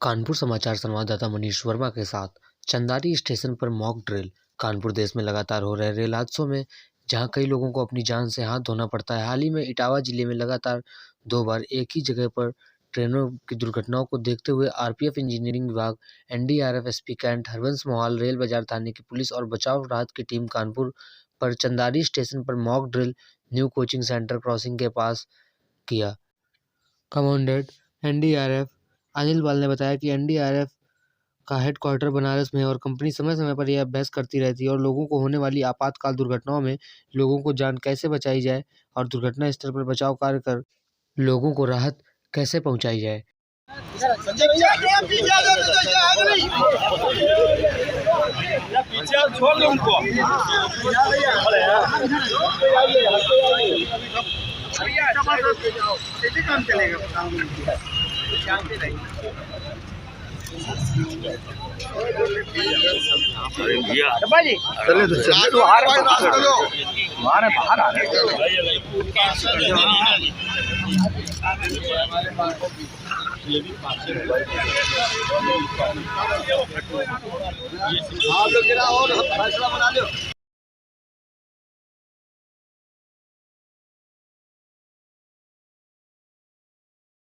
कानपुर समाचार संवाददाता मनीष वर्मा के साथ चंदारी स्टेशन पर मॉक ड्रिल। कानपुर देश में लगातार हो रहे रेल हादसों में जहां कई लोगों को अपनी जान से हाथ धोना पड़ता है, हाल ही में इटावा जिले में लगातार 2 बार एक ही जगह पर ट्रेनों की दुर्घटनाओं को देखते हुए आरपीएफ, इंजीनियरिंग विभाग, NDRF, SP Cantt, Harbans Mohal, Rail बाजार थाने की पुलिस और बचाव राहत की टीम कानपुर पर चंदारी स्टेशन पर mock drill new coaching centre crossing के पास किया। कमांडेंट एनडीआरएफ अनिल पाल ने बताया कि एनडीआरएफ का हेडक्वार्टर बनारस में है और कंपनी समय समय पर यह अभ्यास करती रहती है और लोगों को होने वाली आपातकाल दुर्घटनाओं में लोगों को जान कैसे बचाई जाए और दुर्घटना स्थल पर बचाव कार्य कर लोगों को राहत कैसे पहुंचाई जाए। चले तो चले तो बाहर आ रहे आप लोग गिरा और फैसला बना लो।